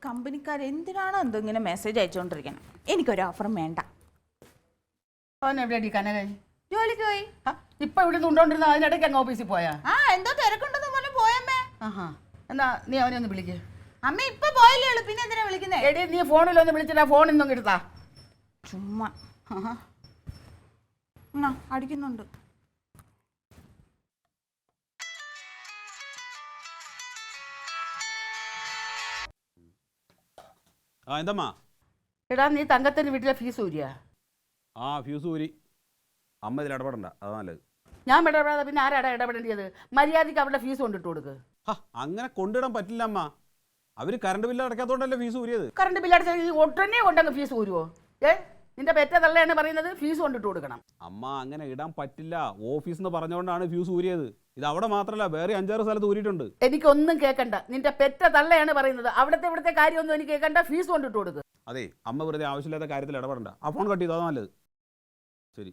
കമ്പനിക്കാർ എന്തിനാണോ എന്തോ ഇങ്ങനെ മെസ്സേജ് അയച്ചുകൊണ്ടിരിക്കണം. എനിക്കൊരു ഓഫറും വേണ്ട. അവൻ എവിടെയാടി കനകൻ? ജോലിക്ക് പോയി. ഇപ്പൊ ഇവിടെ ഉണ്ടോണ്ടിരുന്ന അതിനിടയ്ക്ക് അങ്ങ് ഓഫീസിൽ പോയാ? എന്തോ തിരക്കുണ്ടെന്ന് പോലെ പോയമ്മേ. എന്നാ നീ അവനെ ഒന്ന് വിളിക്ക്. അമ്മ ഇപ്പൊ പോയല്ലേ ഉള്ളു, പിന്നെ എന്തിനാ വിളിക്കുന്നേ? എടി നീ ഫോണിലൊന്ന് വിളിച്ചിട്ട് ഫോണിൽ നിന്നും എടുത്താ. ചുമ്മാ അടിക്കുന്നുണ്ട്. എന്തമ്മാ? എടാ നീ തങ്കത്തിന്റെ വീട്ടിലെ ഫീസ് ഊരിയാ? ഫ്യൂസ് ഊരി. അമ്മ ഇതിൽ ഇടപെടണ്ട, അതാ നല്ലത്. ഞാൻ ഇടപെടാതെ പിന്നെ ആരാടാ ഇടപെടേണ്ടത്? മര്യാദയ്ക്ക് അവരുടെ ഫീസ് കൊണ്ടിട്ട് കൊടുക്ക്. അങ്ങനെ കൊണ്ടിടാൻ പറ്റില്ല അമ്മ. അവര് കറണ്ട് ബില്ല് അടയ്ക്കാത്തോണ്ടല്ലേ ഫീസ് ഊരിയത്. കറണ്ട് ബില്ല് അടച്ചാൽ ഒട്ടനെ കൊണ്ടങ്ങ് ഫീസ് ഊരുവോ? നിന്റെ പെറ്റ തള്ളയാണ് പറയുന്നത് ഫീസ് കൊണ്ടിട്ട് കൊടുക്കണം. അമ്മ അങ്ങനെ ഇടാൻ പറ്റില്ല. ഓഫീസ് എന്ന് പറഞ്ഞുകൊണ്ടാണ് ഫ്യൂസ് ഊരിയത്. ഇത് അവിടെ മാത്രമല്ല, വേറെ 5-6 സ്ഥലത്ത് ഊരിയിട്ടുണ്ട്. എനിക്കൊന്നും കേൾക്കണ്ട. നിന്റെ പെറ്റ തള്ളയാണ് പറയുന്നത്. ഇവിടുത്തെ കാര്യമൊന്നും എനിക്ക് കേൾക്കണ്ട. ഫീസ് കൊണ്ടിട്ട് കൊടുക്കുക. അതെ, അമ്മ വെറുതെ ആവശ്യമില്ലാത്ത കാര്യത്തിൽ ഇടപെടണ്ട. ആ ഫോൺ കട്ട് ചെയ്തോ, അതാ നല്ലത്. ശരി.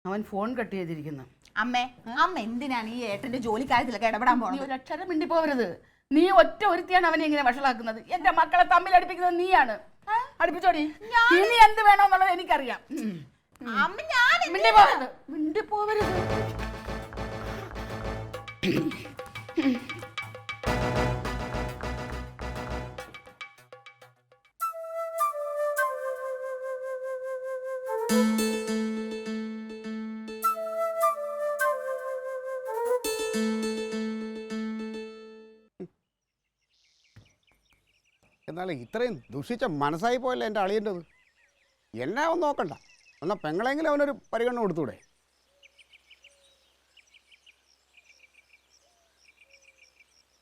അവൻ ഫോൺ കട്ട് ചെയ്തിരിക്കുന്നു. അമ്മ എന്തിനാണ് ഈ ഏട്ടന്റെ ജോലി കാര്യത്തിലൊക്കെ ഇടപെടാൻ നീ പോകുന്നത്? ഒരു അക്ഷരം മിണ്ടി പോകരുത്. നീ ഒറ്റ ഒരുത്തിയാണ് അവനെ ഇങ്ങനെ വഷളാക്കുന്നത്. എന്റെ മക്കളെ തമ്മിൽ അടുപ്പിക്കുന്നത് നീയാണ്. അടുപ്പിച്ചോടി. ഇനി എന്ത് വേണമെന്നുള്ളത് എനിക്കറിയാം. മിണ്ടി പോകരുത്, മിണ്ടി പോകരുത്. എന്നാലും ഇത്രയും ദുഷിച്ച മനസ്സായി പോയല്ലേ എൻ്റെ അളിയൻ്റെത്. എന്നെ അവൻ നോക്കണ്ട, എന്നാൽ പെങ്ങളെങ്കിലും അവനൊരു പരിഗണന കൊടുത്തൂടെ?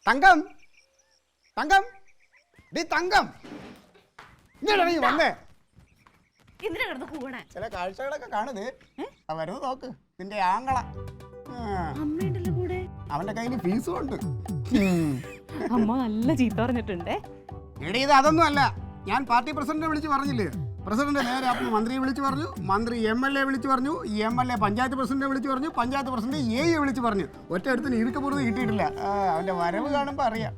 തങ്കം, തങ്കം, ഡി തങ്കം, ഇങ്ങോട്ടാണ് വന്നേ. ചില കാഴ്ചകളൊക്കെ കാണുത്. വരുന്നത് നോക്ക്, നിന്റെ ആങ്ങള. അവന്റെ കയ്യിൽ ഫീസും ഉണ്ട്. അമ്മ നല്ല ചീത്ത പറഞ്ഞിട്ടുണ്ടേ. എടീ, ഇത് അതൊന്നും അല്ല. ഞാൻ പാർട്ടി പ്രസിഡന്റിനെ വിളിച്ച് പറഞ്ഞില്ലേ? പ്രസിഡന്റ് നേരെ അപ്പം മന്ത്രിയെ വിളിച്ച് പറഞ്ഞു, മന്ത്രി MLA വിളിച്ച് പറഞ്ഞു, MLA പഞ്ചായത്ത് പ്രസിഡന്റിനെ വിളിച്ച് പറഞ്ഞു, പഞ്ചായത്ത് പ്രസിഡന്റ് AE വിളിച്ച് പറഞ്ഞു. ഒറ്റ ഒരുത്തിന് ഇറുക്കപ്പുറത്ത് കിട്ടിയിട്ടില്ല. അവന്റെ വരവ് കാണുമ്പോൾ അറിയാം.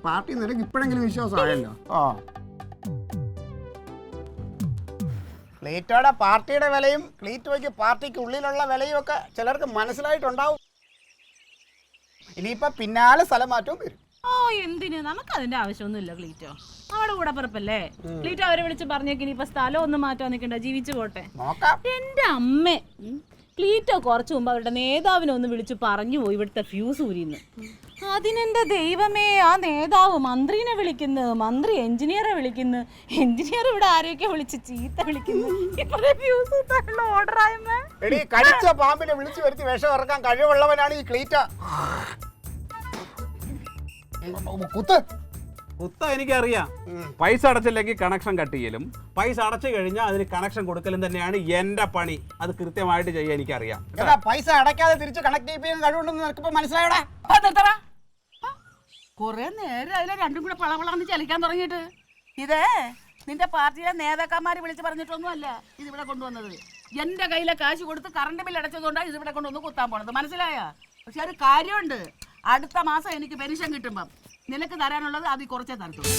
പാർട്ടി നിനക്ക് ഇപ്പോഴെങ്കിലും വിശ്വാസമായല്ലോ. ക്ലീറ്റോയുടെ പാർട്ടിയുടെ വിലയും ക്ലീറ്റോയ്ക്ക് പാർട്ടിക്ക് ഉള്ളിലുള്ള വിലയും ഒക്കെ ചിലർക്ക് മനസ്സിലായിട്ടുണ്ടാവും. ഇനിയിപ്പോ പിന്നാലെ സ്ഥലം മാറ്റവും വരും. എന്തിന്? നമുക്ക് അതിന്റെ ആവശ്യമൊന്നുമില്ല. ക്ലീറ്റോ നമ്മുടെ കൂടെ പറപ്പല്ലേ. ക്ലീറ്റോ അവരെ വിളിച്ച് പറഞ്ഞേക്ക് ഇനിയിപ്പോ സ്ഥലം ഒന്നും മാറ്റാൻ നിൽക്കണ്ട, ജീവിച്ചു പോട്ടെ. എന്റെ അമ്മേ, ക്ലീറ്റോ കുറച്ചു മുമ്പ് അവരുടെ നേതാവിനെ ഒന്ന് വിളിച്ചു പറഞ്ഞു പോയി ഇവിടുത്തെ ഫ്യൂസ് ഊരിന്ന്. അതിനെന്റെ ദൈവമേ, ആ നേതാവ് മന്ത്രിനെ വിളിക്കുന്നു, മന്ത്രി എഞ്ചിനീയറെ വിളിക്കുന്നു, എഞ്ചിനീയർ ഇവിടെ ആരെയൊക്കെ വിളിച്ച് ചീത്ത വിളിക്കുന്നു. കടിച്ച പാമ്പിനെ വിളിച്ചു വരുത്തി വിഷം ഇറക്കാൻ കഴിവുള്ളവനാണ് ഈ ക്ലീറ്റ. കുത്ത എനിക്കറിയാം. പൈസ അടച്ചില്ലെങ്കിൽ കണക്ഷൻ കട്ട് ചെയ്യലും, പൈസ അടച്ചു കഴിഞ്ഞാൽ അതിന് കണക്ഷൻ കൊടുക്കലും തന്നെയാണ് എന്റെ പണി. അത് കൃത്യമായിട്ട് ചെയ്യാൻ എനിക്കറിയാം. പൈസ അടയ്ക്കാതെ തിരിച്ച് കണക്ട് ചെയ്യാൻ കഴിവുണ്ടെന്ന് നിനക്കിപ്പോ മനസ്സിലായോടാ? കൊറേ നേരം അതിലെ രണ്ടും കൂടെ പളവളന്ന് ചലിക്കാൻ തുടങ്ങിയിട്ട്. ഇതേ നിന്റെ പാർട്ടിയിലെ നേതാക്കന്മാര് വിളിച്ച് പറഞ്ഞിട്ടൊന്നുമല്ല ഇതിവിടെ കൊണ്ടുവന്നത്. എന്റെ കയ്യിലെ കാശ് കൊടുത്ത് കറണ്ട് ബില്ല് അടച്ചതുകൊണ്ടാണ് ഇതിവിടെ കൊണ്ടുവന്ന് കുത്താൻ പോണത്. മനസ്സിലായ? പക്ഷെ ഒരു കാര്യമുണ്ട്, അടുത്ത മാസം എനിക്ക് പെൻഷൻ കിട്ടുമ്പം നിനക്ക് തരാനുള്ളത് അതിൽ കുറച്ചേ തരത്തുള്ളൂ.